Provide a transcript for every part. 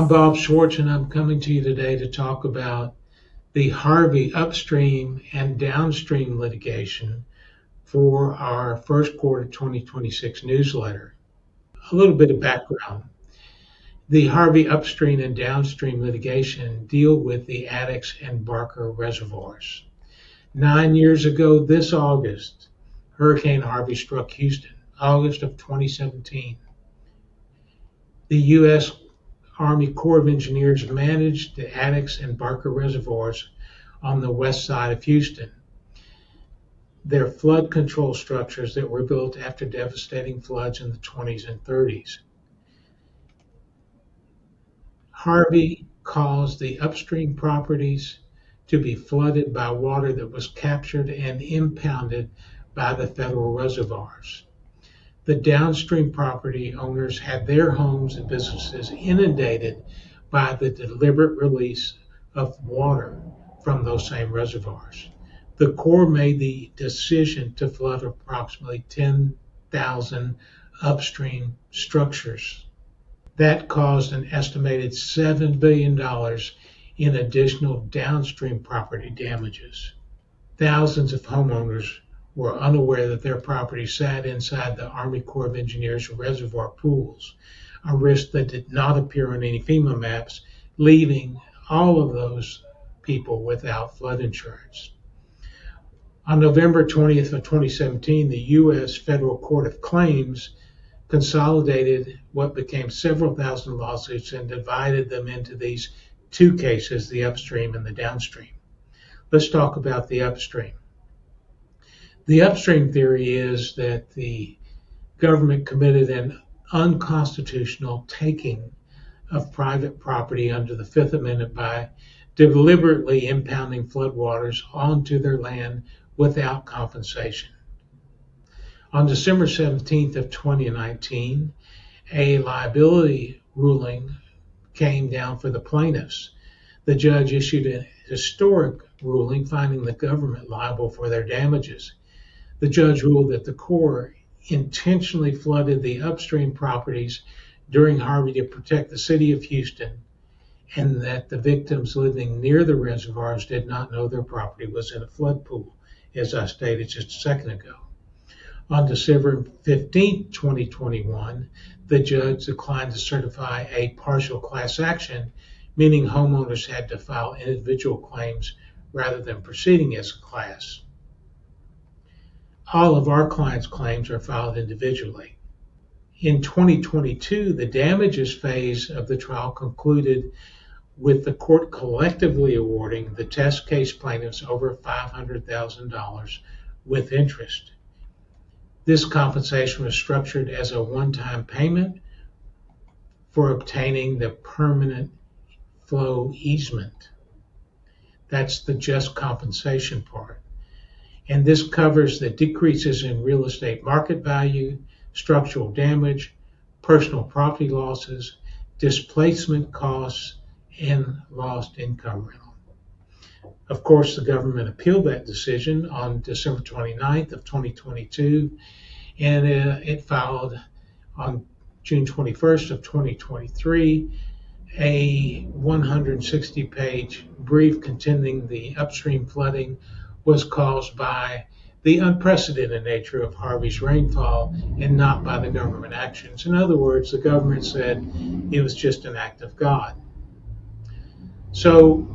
I'm Bob Schwartz, and I'm coming to you today to talk about the Harvey upstream and downstream litigation for our first quarter 2026 newsletter. A little bit of background. The Harvey upstream and downstream litigation deal with the Addicks and Barker reservoirs. 9 years ago this August, Hurricane Harvey struck Houston, August of 2017. The U.S. Army Corps of Engineers managed the Addicks and Barker reservoirs on the west side of Houston. They're flood control structures that were built after devastating floods in the 20s and 30s. Harvey caused the upstream properties to be flooded by water that was captured and impounded by the federal reservoirs. The downstream property owners had their homes and businesses inundated by the deliberate release of water from those same reservoirs. The Corps made the decision to flood approximately 10,000 upstream structures. That caused an estimated $7 billion in additional downstream property damages. Thousands of homeowners were unaware that their property sat inside the Army Corps of Engineers reservoir pools, a risk that did not appear on any FEMA maps, leaving all of those people without flood insurance. On November 20th of 2017, the U.S. Federal Court of Claims consolidated what became several thousand lawsuits and divided them into these two cases, the upstream and the downstream. Let's talk about the upstream. The upstream theory is that the government committed an unconstitutional taking of private property under the Fifth Amendment by deliberately impounding floodwaters onto their land without compensation. On December 17th of 2019, a liability ruling came down for the plaintiffs. The judge issued a historic ruling finding the government liable for their damages. The judge ruled that the Corps intentionally flooded the upstream properties during Harvey to protect the city of Houston, and that the victims living near the reservoirs did not know their property was in a flood pool, as I stated just a second ago. On December 15, 2021, the judge declined to certify a partial class action, meaning homeowners had to file individual claims rather than proceeding as a class. All of our clients' claims are filed individually. In 2022, the damages phase of the trial concluded with the court collectively awarding the test case plaintiffs over $500,000 with interest. This compensation was structured as a one-time payment for obtaining the permanent flow easement. That's the just compensation part. And this covers the decreases in real estate market value, structural damage, personal property losses, displacement costs, and lost income rental. Of course, the government appealed that decision on December 29th of 2022, and it filed on June 21st of 2023 a 160-page brief contending the upstream flooding was caused by the unprecedented nature of Harvey's rainfall and not by the government actions. In other words, the government said it was just an act of God. So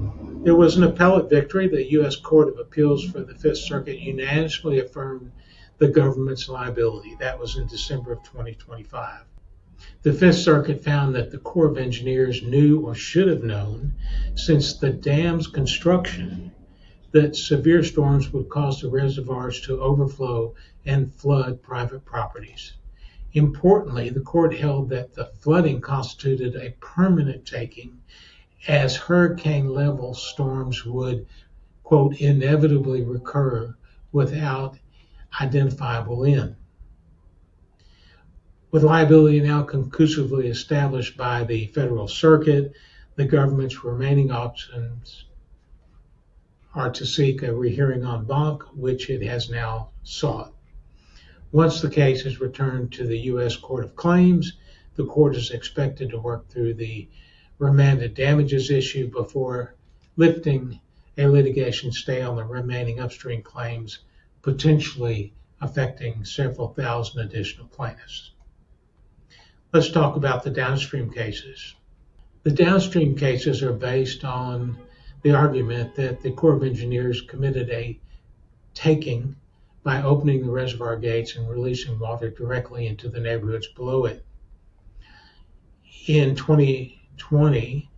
there was an appellate victory. The U.S. Court of Appeals for the Fifth Circuit unanimously affirmed the government's liability. That was in December of 2025. The Fifth Circuit found that the Corps of Engineers knew or should have known since the dam's construction that severe storms would cause the reservoirs to overflow and flood private properties. Importantly, the court held that the flooding constituted a permanent taking, as hurricane-level storms would, quote, inevitably recur without identifiable end. With liability now conclusively established by the Federal Circuit, the government's remaining options are to seek a rehearing en banc, which it has now sought. Once the case is returned to the U.S. Court of Claims, the court is expected to work through the remanded damages issue before lifting a litigation stay on the remaining upstream claims, potentially affecting several thousand additional plaintiffs. Let's talk about the downstream cases. The downstream cases are based on the argument that the Corps of Engineers committed a taking by opening the reservoir gates and releasing water directly into the neighborhoods below it. In 2020,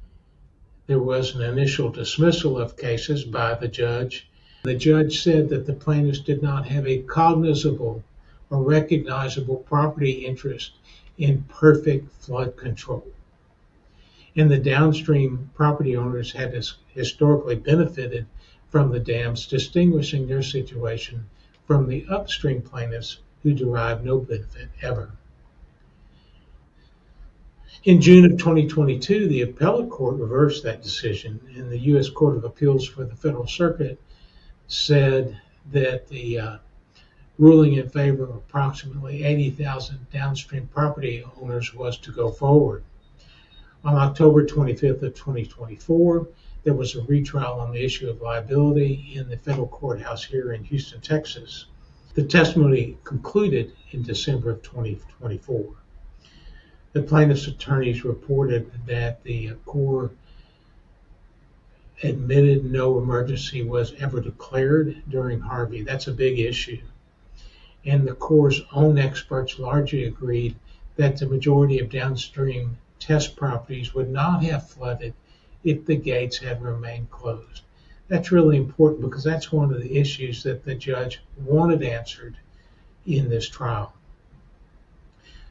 there was an initial dismissal of cases by the judge. The judge said that the plaintiffs did not have a cognizable or recognizable property interest in perfect flood control. And the downstream property owners had historically benefited from the dams, distinguishing their situation from the upstream plaintiffs who derived no benefit ever. In June of 2022, the appellate court reversed that decision, and the U.S. Court of Appeals for the Federal Circuit said that the ruling in favor of approximately 80,000 downstream property owners was to go forward. On October 25th of 2024, there was a retrial on the issue of liability in the federal courthouse here in Houston, Texas. The testimony concluded in December of 2024. The plaintiff's attorneys reported that the Corps admitted no emergency was ever declared during Harvey. That's a big issue. And the Corps' own experts largely agreed that the majority of downstream test properties would not have flooded if the gates had remained closed. That's really important because that's one of the issues that the judge wanted answered in this trial.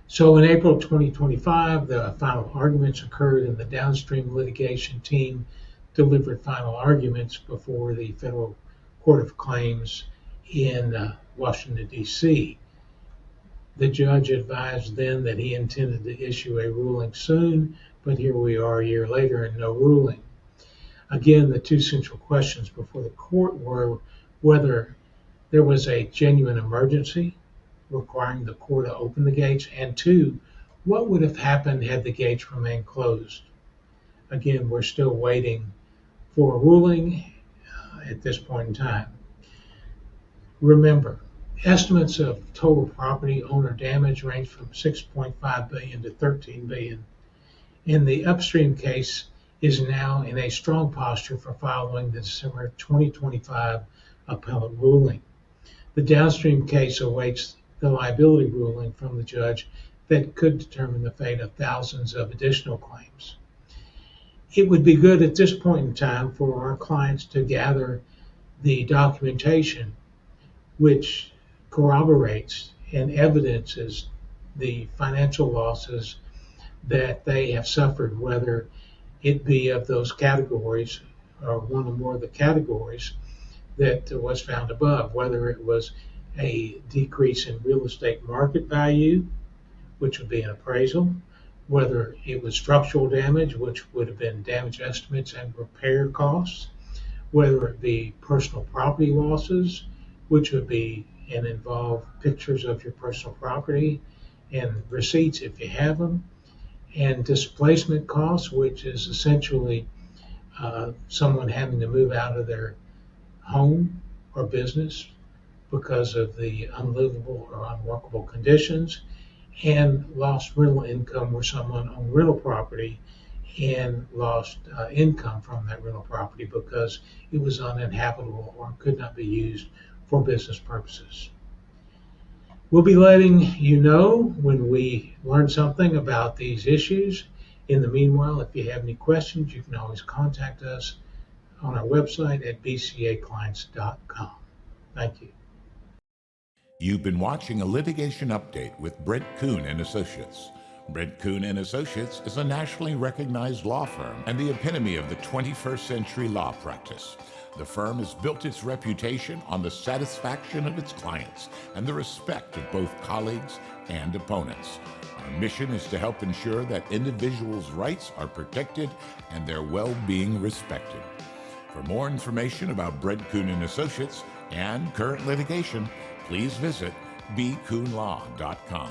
So in April 2025, the final arguments occurred, and the downstream litigation team delivered final arguments before the Federal Court of Claims in Washington, D.C. The judge advised then that he intended to issue a ruling soon, but here we are a year later and no ruling. Again, the two central questions before the court were whether there was a genuine emergency requiring the Corps to open the gates, and two, what would have happened had the gates remained closed. Again, we're still waiting for a ruling at this point in time. Remember, estimates of total property owner damage range from $6.5 billion to $13 billion, and the upstream case is now in a strong posture for following the December 2025 appellate ruling. The downstream case awaits the liability ruling from the judge that could determine the fate of thousands of additional claims. It would be good at this point in time for our clients to gather the documentation which corroborates and evidences the financial losses that they have suffered, whether it be of those categories or one or more of the categories that was found above, whether it was a decrease in real estate market value, which would be an appraisal, whether it was structural damage, which would have been damage estimates and repair costs, whether it be personal property losses, which would be and involve pictures of your personal property and receipts if you have them, and displacement costs, which is essentially someone having to move out of their home or business because of the unlivable or unworkable conditions, and lost rental income where someone owned rental property and lost income from that rental property because it was uninhabitable or could not be used for business purposes. We'll be letting you know when we learn something about these issues. In the meanwhile, if you have any questions, you can always contact us on our website at bcaclients.com. Thank you. You've been watching a litigation update with Brent Kuhn and Associates. Brent Kuhn and Associates is a nationally recognized law firm and the epitome of the 21st century law practice. The firm has built its reputation on the satisfaction of its clients and the respect of both colleagues and opponents. Our mission is to help ensure that individuals' rights are protected and their well-being respected. For more information about Brent Kuhn and Associates and current litigation, please visit bkuhnlaw.com.